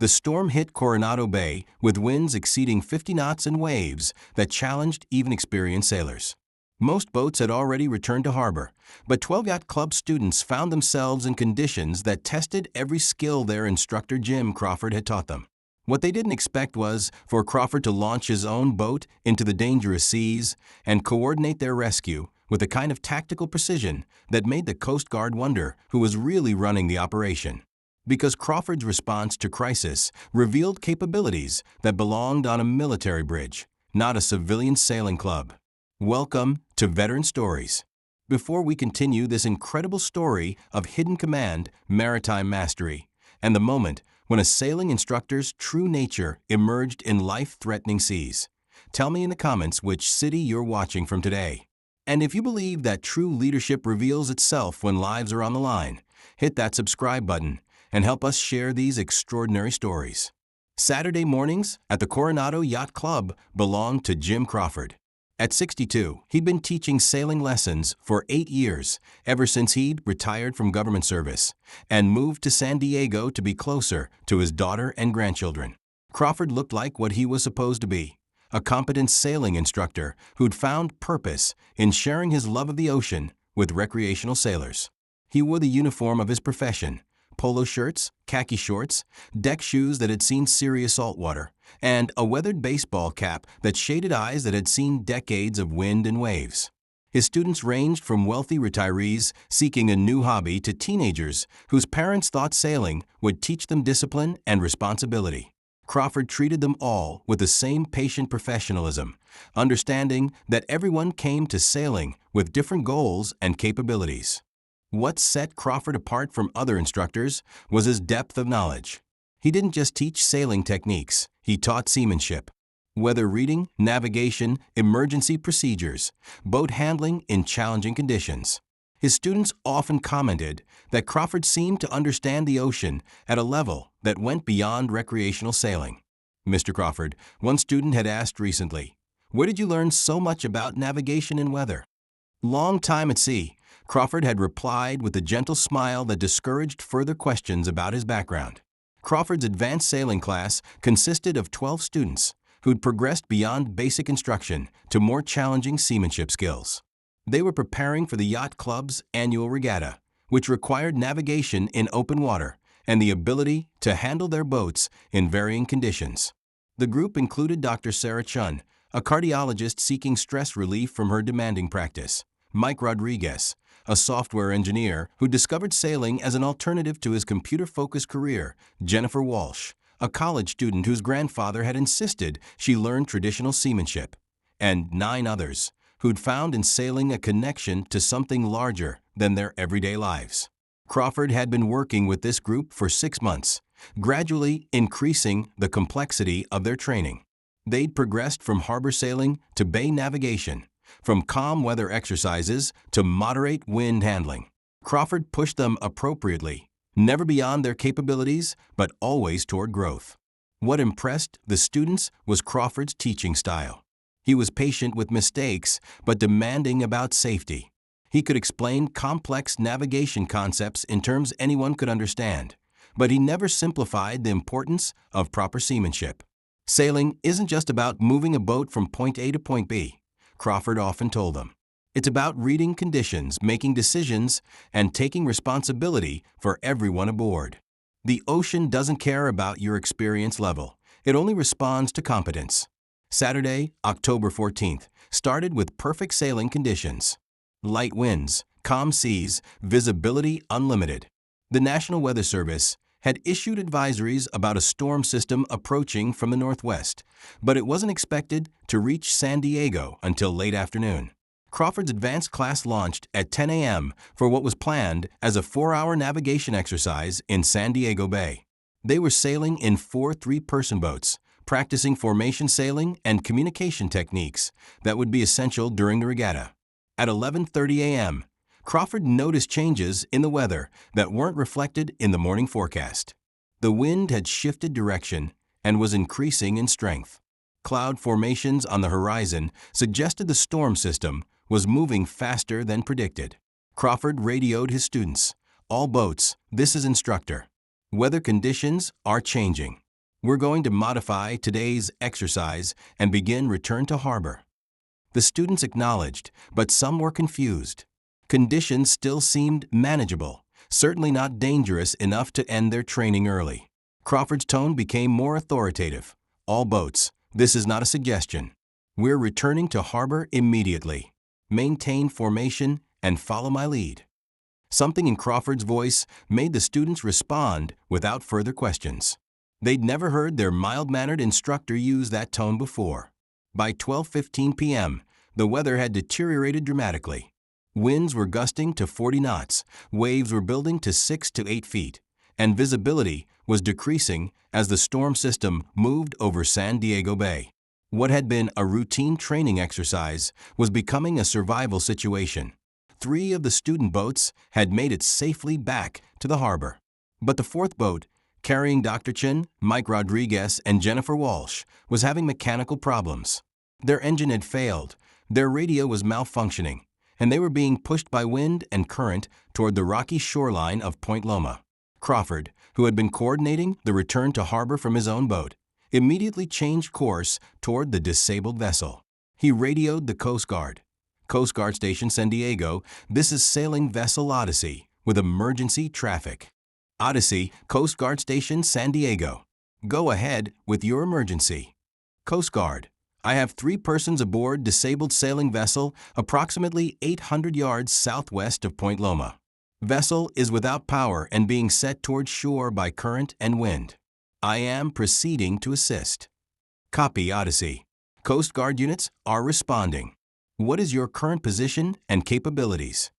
The storm hit Coronado Bay with winds exceeding 50 knots and waves that challenged even experienced sailors. Most boats had already returned to harbor, but 12 Yacht Club students found themselves in conditions that tested every skill their instructor Jim Crawford had taught them. What they didn't expect was for Crawford to launch his own boat into the dangerous seas and coordinate their rescue with a kind of tactical precision that made the Coast Guard wonder who was really running the operation. Because Crawford's response to crisis revealed capabilities that belonged on a military bridge, not a civilian sailing club. Welcome to Veteran Stories. Before we continue this incredible story of hidden command, maritime mastery, and the moment when a sailing instructor's true nature emerged in life-threatening seas, tell me in the comments which city you're watching from today. And if you believe that true leadership reveals itself when lives are on the line, hit that subscribe button and help us share these extraordinary stories. Saturday mornings at the Coronado Yacht Club belonged to Jim Crawford. At 62, he'd been teaching sailing lessons for 8 years, ever since he'd retired from government service and moved to San Diego to be closer to his daughter and grandchildren. Crawford looked like what he was supposed to be, a competent sailing instructor who'd found purpose in sharing his love of the ocean with recreational sailors. He wore the uniform of his profession, polo shirts, khaki shorts, deck shoes that had seen serious saltwater, and a weathered baseball cap that shaded eyes that had seen decades of wind and waves. His students ranged from wealthy retirees seeking a new hobby to teenagers whose parents thought sailing would teach them discipline and responsibility. Crawford treated them all with the same patient professionalism, understanding that everyone came to sailing with different goals and capabilities. What set Crawford apart from other instructors was his depth of knowledge. He didn't just teach sailing techniques, he taught seamanship. Weather reading, navigation, emergency procedures, boat handling in challenging conditions. His students often commented that Crawford seemed to understand the ocean at a level that went beyond recreational sailing. Mr. Crawford, one student had asked recently, "Where did you learn so much about navigation and weather?" Long time at sea, Crawford had replied with a gentle smile that discouraged further questions about his background. Crawford's advanced sailing class consisted of 12 students who'd progressed beyond basic instruction to more challenging seamanship skills. They were preparing for the Yacht Club's annual regatta, which required navigation in open water and the ability to handle their boats in varying conditions. The group included Dr. Sarah Chun, a cardiologist seeking stress relief from her demanding practice, Mike Rodriguez, a software engineer who discovered sailing as an alternative to his computer-focused career, Jennifer Walsh, a college student whose grandfather had insisted she learn traditional seamanship, and 9 others who'd found in sailing a connection to something larger than their everyday lives. Crawford had been working with this group for 6 months, gradually increasing the complexity of their training. They'd progressed from harbor sailing to bay navigation, from calm weather exercises to moderate wind handling. Crawford pushed them appropriately, never beyond their capabilities, but always toward growth. What impressed the students was Crawford's teaching style. He was patient with mistakes, but demanding about safety. He could explain complex navigation concepts in terms anyone could understand, but he never simplified the importance of proper seamanship. Sailing isn't just about moving a boat from point A to point B, Crawford often told them. It's about reading conditions, making decisions, and taking responsibility for everyone aboard. The ocean doesn't care about your experience level. It only responds to competence. Saturday, October 14th, started with perfect sailing conditions. Light winds, calm seas, visibility unlimited. The National Weather Service had issued advisories about a storm system approaching from the northwest, but it wasn't expected to reach San Diego until late afternoon. Crawford's advanced class launched at 10 a.m. for what was planned as a 4-hour navigation exercise in San Diego Bay. They were sailing in 4 3-person boats, practicing formation sailing and communication techniques that would be essential during the regatta. At 11:30 a.m., Crawford noticed changes in the weather that weren't reflected in the morning forecast. The wind had shifted direction and was increasing in strength. Cloud formations on the horizon suggested the storm system was moving faster than predicted. Crawford radioed his students, "All boats, this is Instructor. Weather conditions are changing. We're going to modify today's exercise and begin return to harbor. The students acknowledged, but some were confused. Conditions still seemed manageable, certainly not dangerous enough to end their training early. Crawford's tone became more authoritative. All boats, this is not a suggestion. We're returning to harbor immediately. Maintain formation and follow my lead. Something in Crawford's voice made the students respond without further questions. They'd never heard their mild-mannered instructor use that tone before. By 12:15 p.m., the weather had deteriorated dramatically. Winds were gusting to 40 knots, waves were building to 6 to 8 feet, and visibility was decreasing as the storm system moved over San Diego Bay. What had been a routine training exercise was becoming a survival situation. 3 of the student boats had made it safely back to the harbor. But the 4th boat, carrying Dr. Chin, Mike Rodriguez, and Jennifer Walsh, was having mechanical problems. Their engine had failed, their radio was malfunctioning, and they were being pushed by wind and current toward the rocky shoreline of Point Loma. Crawford, who had been coordinating the return to harbor from his own boat, immediately changed course toward the disabled vessel. He radioed the Coast Guard. Coast Guard Station San Diego, this is sailing vessel Odyssey with emergency traffic. Odyssey, Coast Guard Station San Diego. Go ahead with your emergency. Coast Guard, I have 3 persons aboard disabled sailing vessel approximately 800 yards southwest of Point Loma. Vessel is without power and being set toward shore by current and wind. I am proceeding to assist. Copy, Odyssey. Coast Guard units are responding. What is your current position and capabilities?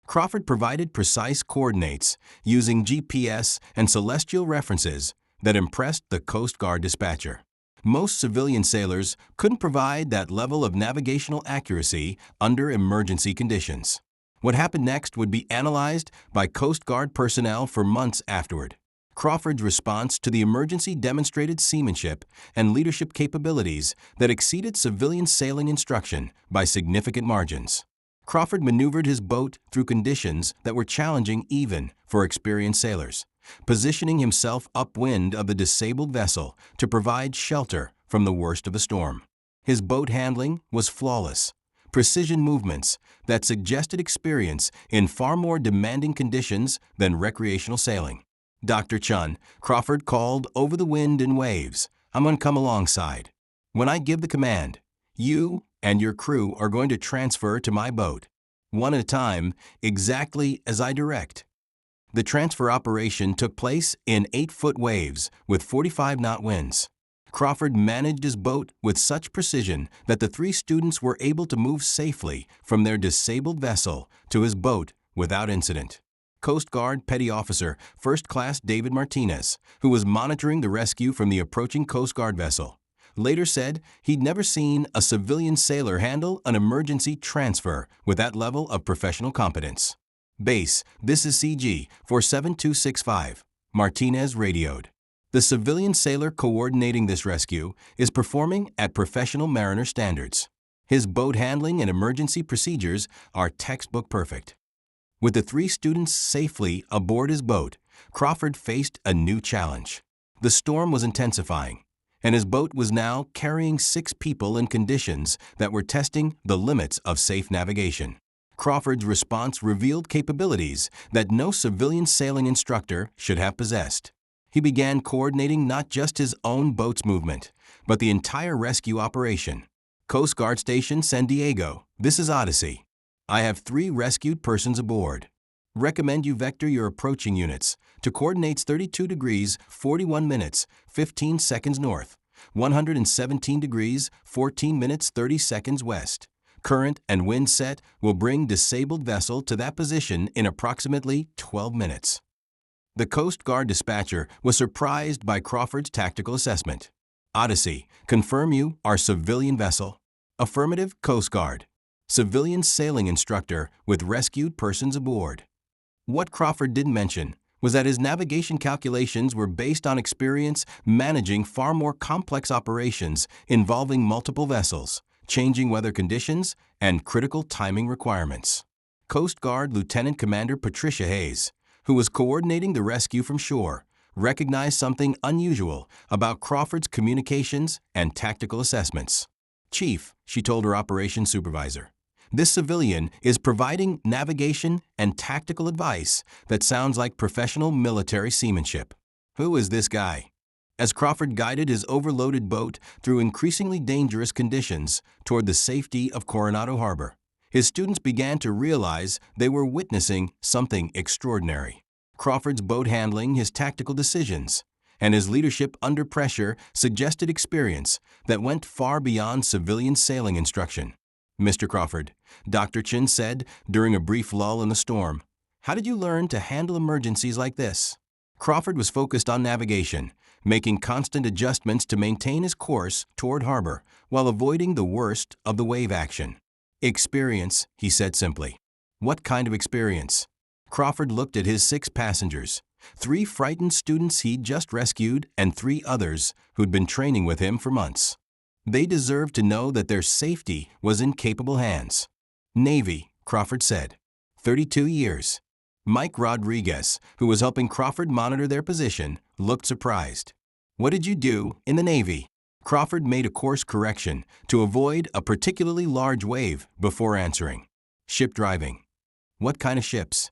Crawford provided precise coordinates using GPS and celestial references that impressed the Coast Guard dispatcher. Most civilian sailors couldn't provide that level of navigational accuracy under emergency conditions. What happened next would be analyzed by Coast Guard personnel for months afterward. Crawford's response to the emergency demonstrated seamanship and leadership capabilities that exceeded civilian sailing instruction by significant margins. Crawford maneuvered his boat through conditions that were challenging even for experienced sailors, positioning himself upwind of the disabled vessel to provide shelter from the worst of the storm. His boat handling was flawless, precision movements that suggested experience in far more demanding conditions than recreational sailing. Dr. Chun, Crawford called over the wind and waves, I'm going to come alongside. When I give the command, you and your crew are going to transfer to my boat, one at a time, exactly as I direct. The transfer operation took place in 8-foot waves with 45-knot winds. Crawford managed his boat with such precision that the 3 students were able to move safely from their disabled vessel to his boat without incident. Coast Guard Petty Officer First Class David Martinez, who was monitoring the rescue from the approaching Coast Guard vessel, later said he'd never seen a civilian sailor handle an emergency transfer with that level of professional competence. Base, this is CG 47265, Martinez radioed. The civilian sailor coordinating this rescue is performing at professional mariner standards. His boat handling and emergency procedures are textbook perfect. With the 3 students safely aboard his boat, Crawford faced a new challenge. The storm was intensifying, and his boat was now carrying 6 people in conditions that were testing the limits of safe navigation. Crawford's response revealed capabilities that no civilian sailing instructor should have possessed. He began coordinating not just his own boat's movement, but the entire rescue operation. Coast Guard Station San Diego, this is Odyssey. I have 3 rescued persons aboard. Recommend you vector your approaching units to coordinates 32 degrees 41 minutes 15 seconds north, 117 degrees 14 minutes 30 seconds west. Current and wind set will bring disabled vessel to that position in approximately 12 minutes. The Coast Guard dispatcher was surprised by Crawford's tactical assessment. Odyssey, confirm you are civilian vessel. Affirmative, Coast Guard. Civilian sailing instructor with rescued persons aboard. What Crawford didn't mention was that his navigation calculations were based on experience managing far more complex operations involving multiple vessels, changing weather conditions, and critical timing requirements. Coast Guard Lieutenant Commander Patricia Hayes, who was coordinating the rescue from shore, recognized something unusual about Crawford's communications and tactical assessments. "Chief," she told her operations supervisor, "this civilian is providing navigation and tactical advice that sounds like professional military seamanship. Who is this guy?" As Crawford guided his overloaded boat through increasingly dangerous conditions toward the safety of Coronado Harbor, his students began to realize they were witnessing something extraordinary. Crawford's boat handling, his tactical decisions, and his leadership under pressure suggested experience that went far beyond civilian sailing instruction. "Mr. Crawford," Dr. Chin said during a brief lull in the storm, "how did you learn to handle emergencies like this?" Crawford was focused on navigation, making constant adjustments to maintain his course toward harbor while avoiding the worst of the wave action. "Experience," he said simply. "What kind of experience?" Crawford looked at his 6 passengers, 3 frightened students he'd just rescued and 3 others who'd been training with him for months. They deserved to know that their safety was in capable hands. "Navy," Crawford said. 32 years. Mike Rodriguez, who was helping Crawford monitor their position, looked surprised. "What did you do in the Navy?" Crawford made a course correction to avoid a particularly large wave before answering. "Ship driving." "What kind of ships?"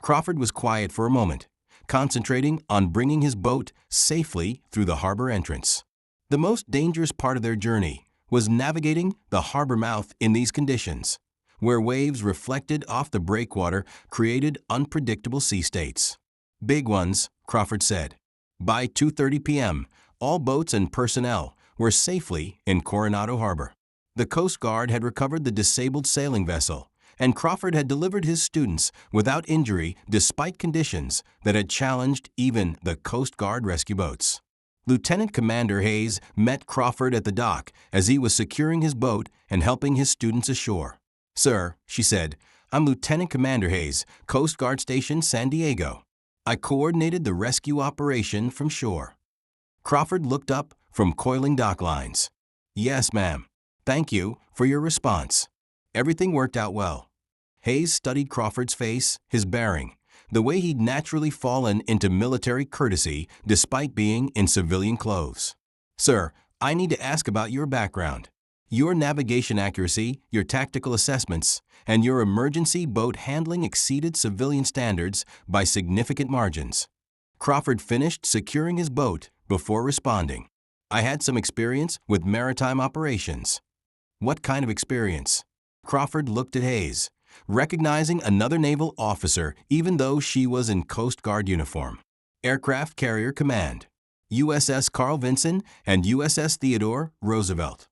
Crawford was quiet for a moment, concentrating on bringing his boat safely through the harbor entrance. The most dangerous part of their journey was navigating the harbor mouth in these conditions, where waves reflected off the breakwater created unpredictable sea states. "Big ones," Crawford said. By 2:30 p.m., all boats and personnel were safely in Coronado Harbor. The Coast Guard had recovered the disabled sailing vessel, and Crawford had delivered his students without injury despite conditions that had challenged even the Coast Guard rescue boats. Lieutenant Commander Hayes met Crawford at the dock as he was securing his boat and helping his students ashore. "Sir," she said, "I'm Lieutenant Commander Hayes, Coast Guard Station San Diego. I coordinated the rescue operation from shore." Crawford looked up from coiling dock lines. "Yes, ma'am. Thank you for your response. Everything worked out well." Hayes studied Crawford's face, his bearing, the way he'd naturally fallen into military courtesy despite being in civilian clothes. "Sir, I need to ask about your background. Your navigation accuracy, your tactical assessments, and your emergency boat handling exceeded civilian standards by significant margins." Crawford finished securing his boat before responding. "I had some experience with maritime operations." "What kind of experience?" Crawford looked at Hayes, recognizing another naval officer even though she was in Coast Guard uniform. "Aircraft Carrier Command, USS Carl Vinson and USS Theodore, Roosevelt."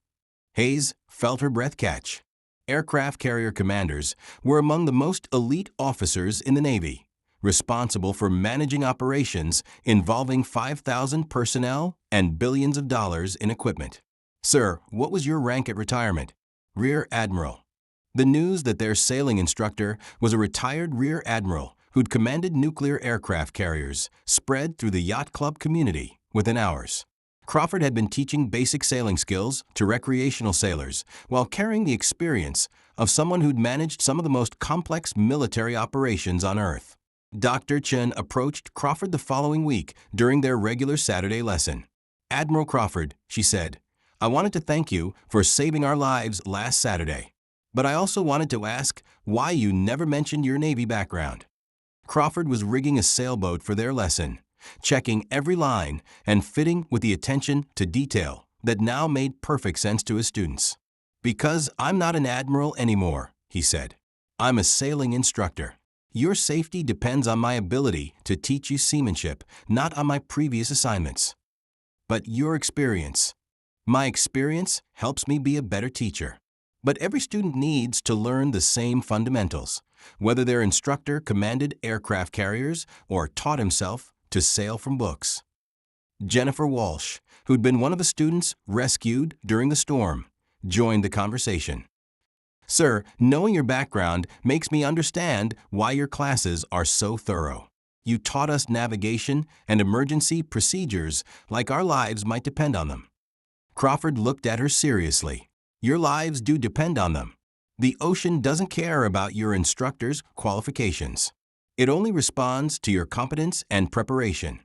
Hayes felt her breath catch. Aircraft carrier commanders were among the most elite officers in the Navy, responsible for managing operations involving 5,000 personnel and billions of dollars in equipment. "Sir, what was your rank at retirement?" "Rear Admiral." The news that their sailing instructor was a retired Rear Admiral who'd commanded nuclear aircraft carriers spread through the yacht club community within hours. Crawford had been teaching basic sailing skills to recreational sailors while carrying the experience of someone who'd managed some of the most complex military operations on Earth. Dr. Chen approached Crawford the following week during their regular Saturday lesson. "Admiral Crawford," she said, "I wanted to thank you for saving our lives last Saturday. But I also wanted to ask why you never mentioned your Navy background." Crawford was rigging a sailboat for their lesson, checking every line and fitting with the attention to detail that now made perfect sense to his students. "Because I'm not an admiral anymore," he said. "I'm a sailing instructor. Your safety depends on my ability to teach you seamanship, not on my previous assignments." "But your experience." "My experience helps me be a better teacher. But every student needs to learn the same fundamentals, whether their instructor commanded aircraft carriers or taught himself to sail from books." Jennifer Walsh, who'd been one of the students rescued during the storm, joined the conversation. "Sir, knowing your background makes me understand why your classes are so thorough. You taught us navigation and emergency procedures like our lives might depend on them." Crawford looked at her seriously. "Your lives do depend on them. The ocean doesn't care about your instructor's qualifications. It only responds to your competence and preparation.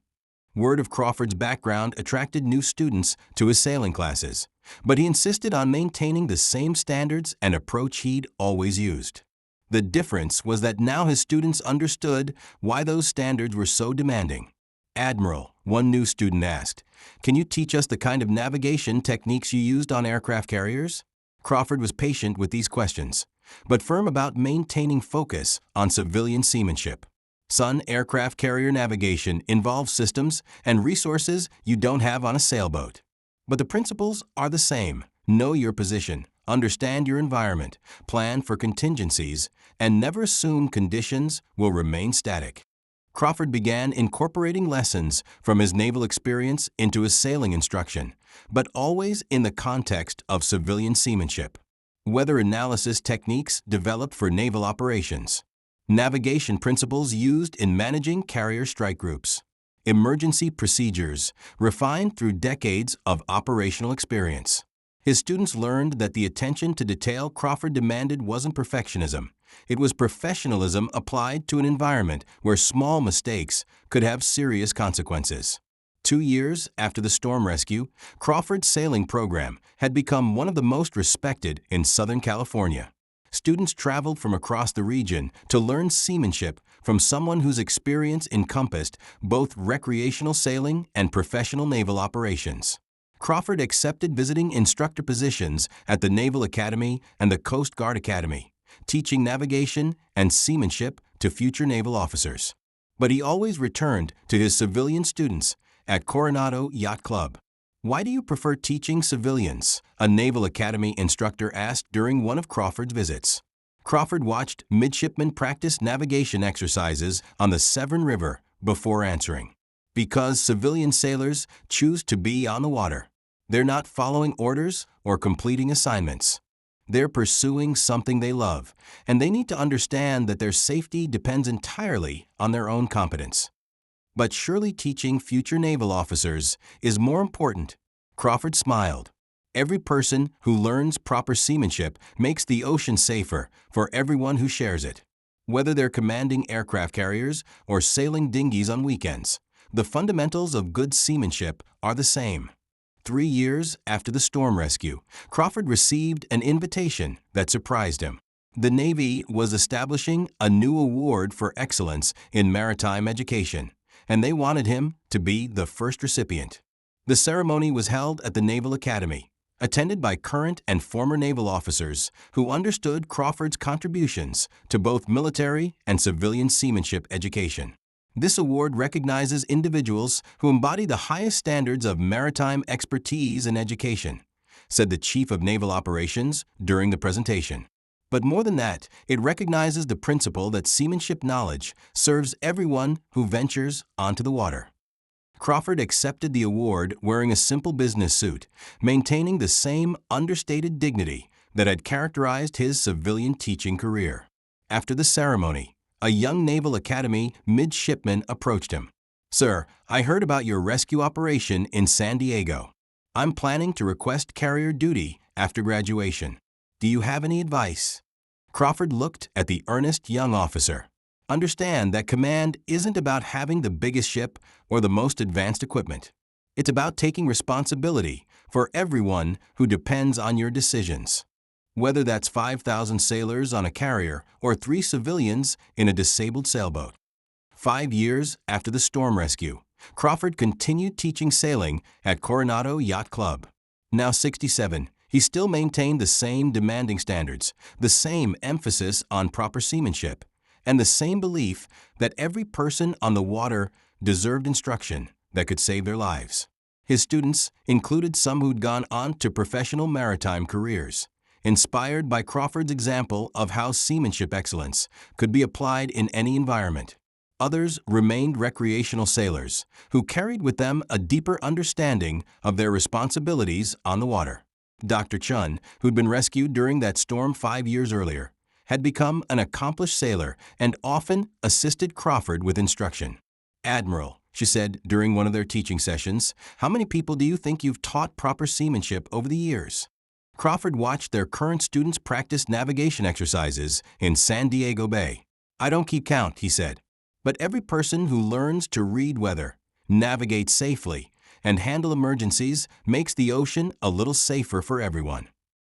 Word of Crawford's background attracted new students to his sailing classes, but he insisted on maintaining the same standards and approach he'd always used. The difference was that now his students understood why those standards were so demanding. "Admiral," one new student asked, "can you teach us the kind of navigation techniques you used on aircraft carriers?" Crawford was patient with these questions, but firm about maintaining focus on civilian seamanship. "Son, aircraft carrier navigation involves systems and resources you don't have on a sailboat. But the principles are the same. Know your position, understand your environment, plan for contingencies, and never assume conditions will remain static." Crawford began incorporating lessons from his naval experience into his sailing instruction, but always in the context of civilian seamanship. Weather analysis techniques developed for naval operations. Navigation principles used in managing carrier strike groups. Emergency procedures refined through decades of operational experience. His students learned that the attention to detail Crawford demanded wasn't perfectionism. It was professionalism applied to an environment where small mistakes could have serious consequences. 2 years after the storm rescue, Crawford's sailing program had become one of the most respected in Southern California. Students traveled from across the region to learn seamanship from someone whose experience encompassed both recreational sailing and professional naval operations. Crawford accepted visiting instructor positions at the Naval Academy and the Coast Guard Academy, teaching navigation and seamanship to future naval officers. But he always returned to his civilian students at Coronado Yacht Club. "Why do you prefer teaching civilians?" a Naval Academy instructor asked during one of Crawford's visits. Crawford watched midshipmen practice navigation exercises on the Severn River before answering. "Because civilian sailors choose to be on the water. They're not following orders or completing assignments. They're pursuing something they love, and they need to understand that their safety depends entirely on their own competence." But surely teaching future naval officers is more important. Crawford smiled. "Every person who learns proper seamanship makes the ocean safer for everyone who shares it. Whether they're commanding aircraft carriers or sailing dinghies on weekends, the fundamentals of good seamanship are the same." 3 years after the storm rescue, Crawford received an invitation that surprised him. The Navy was establishing a new award for excellence in maritime education, and they wanted him to be the first recipient. The ceremony was held at the Naval Academy, attended by current and former naval officers who understood Crawford's contributions to both military and civilian seamanship education. This award recognizes individuals who embody the highest standards of maritime expertise and education, said the Chief of Naval Operations during the presentation. But more than that, it recognizes the principle that seamanship knowledge serves everyone who ventures onto the water. Crawford accepted the award wearing a simple business suit, maintaining the same understated dignity that had characterized his civilian teaching career. After the ceremony, a young Naval Academy midshipman approached him. "Sir, I heard about your rescue operation in San Diego. I'm planning to request carrier duty after graduation. Do you have any advice?" Crawford looked at the earnest young officer. "Understand that command isn't about having the biggest ship or the most advanced equipment. It's about taking responsibility for everyone who depends on your decisions. Whether that's 5,000 sailors on a carrier or 3 civilians in a disabled sailboat." 5 years after the storm rescue, Crawford continued teaching sailing at Coronado Yacht Club. Now 67, he still maintained the same demanding standards, the same emphasis on proper seamanship, and the same belief that every person on the water deserved instruction that could save their lives. His students included some who'd gone on to professional maritime careers, inspired by Crawford's example of how seamanship excellence could be applied in any environment. Others remained recreational sailors who carried with them a deeper understanding of their responsibilities on the water. Dr. Chun, who'd been rescued during that storm 5 years earlier, had become an accomplished sailor and often assisted Crawford with instruction. "Admiral," she said during one of their teaching sessions, "how many people do you think you've taught proper seamanship over the years?" Crawford watched their current students practice navigation exercises in San Diego Bay. "I don't keep count," he said. "But every person who learns to read weather, navigate safely, and handle emergencies makes the ocean a little safer for everyone.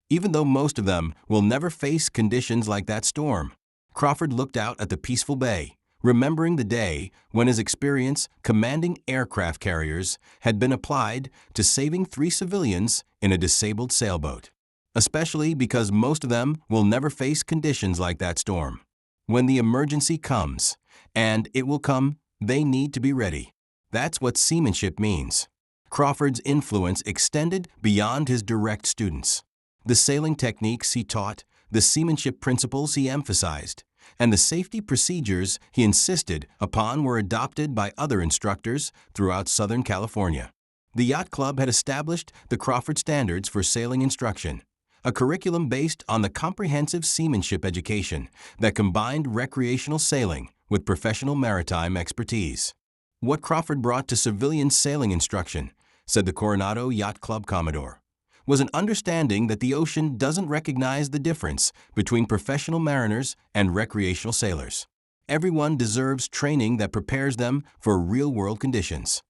Even though most of them will never face conditions like that storm, Crawford looked out at the peaceful bay, remembering the day when his experience commanding aircraft carriers had been applied to saving 3 civilians in a disabled sailboat. Especially because most of them will never face conditions like that storm. When the emergency comes, and it will come, they need to be ready. That's what seamanship means. Crawford's influence extended beyond his direct students. The sailing techniques he taught, the seamanship principles he emphasized, and the safety procedures he insisted upon were adopted by other instructors throughout Southern California. The Yacht Club had established the Crawford Standards for Sailing Instruction, a curriculum based on the comprehensive seamanship education that combined recreational sailing with professional maritime expertise. What Crawford brought to civilian sailing instruction, said the Coronado Yacht Club Commodore, was an understanding that the ocean doesn't recognize the difference between professional mariners and recreational sailors. Everyone deserves training that prepares them for real-world conditions.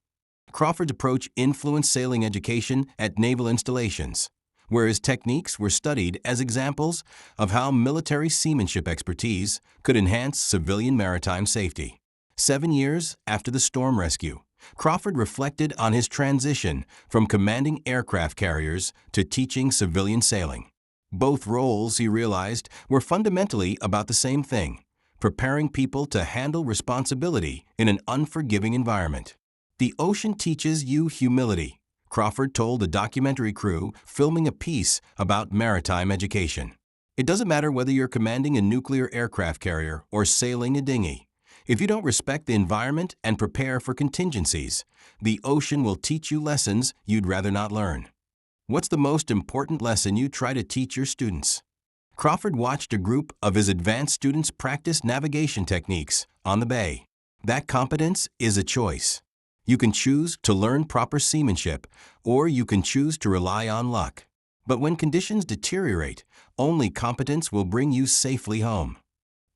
Crawford's approach influenced sailing education at naval installations, where his techniques were studied as examples of how military seamanship expertise could enhance civilian maritime safety. 7 years after the storm rescue, Crawford reflected on his transition from commanding aircraft carriers to teaching civilian sailing. Both roles, he realized, were fundamentally about the same thing: preparing people to handle responsibility in an unforgiving environment. "The ocean teaches you humility," Crawford told a documentary crew filming a piece about maritime education. "It doesn't matter whether you're commanding a nuclear aircraft carrier or sailing a dinghy. If you don't respect the environment and prepare for contingencies, the ocean will teach you lessons you'd rather not learn." What's the most important lesson you try to teach your students? Crawford watched a group of his advanced students practice navigation techniques on the bay. That competence is a choice. You can choose to learn proper seamanship, or you can choose to rely on luck. But when conditions deteriorate, only competence will bring you safely home.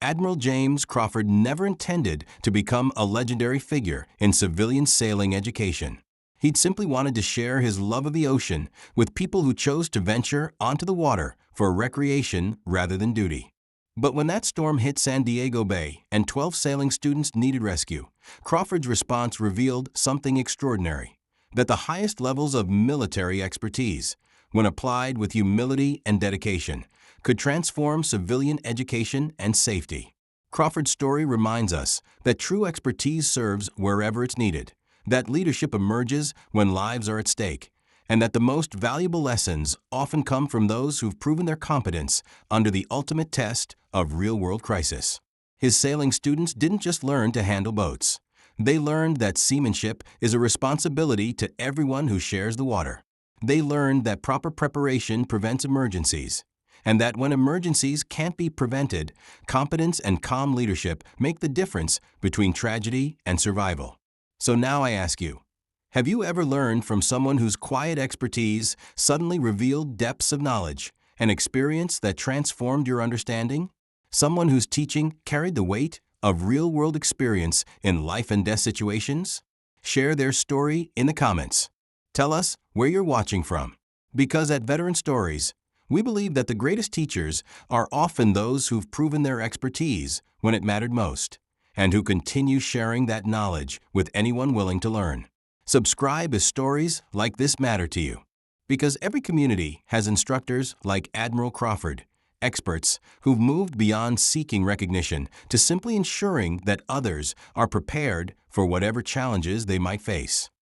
Admiral James Crawford never intended to become a legendary figure in civilian sailing education. He'd simply wanted to share his love of the ocean with people who chose to venture onto the water for recreation rather than duty. But when that storm hit San Diego Bay and 12 sailing students needed rescue, Crawford's response revealed something extraordinary: that the highest levels of military expertise, when applied with humility and dedication, could transform civilian education and safety. Crawford's story reminds us that true expertise serves wherever it's needed, that leadership emerges when lives are at stake, and that the most valuable lessons often come from those who've proven their competence under the ultimate test of real-world crisis. His sailing students didn't just learn to handle boats. They learned that seamanship is a responsibility to everyone who shares the water. They learned that proper preparation prevents emergencies, and that when emergencies can't be prevented, competence and calm leadership make the difference between tragedy and survival. So now I ask you, have you ever learned from someone whose quiet expertise suddenly revealed depths of knowledge and experience that transformed your understanding? Someone whose teaching carried the weight of real-world experience in life and death situations? Share their story in the comments. Tell us where you're watching from. Because at Veteran Stories, we believe that the greatest teachers are often those who've proven their expertise when it mattered most, and who continue sharing that knowledge with anyone willing to learn. Subscribe as stories like this matter to you. Because every community has instructors like Admiral Crawford, experts who've moved beyond seeking recognition to simply ensuring that others are prepared for whatever challenges they might face.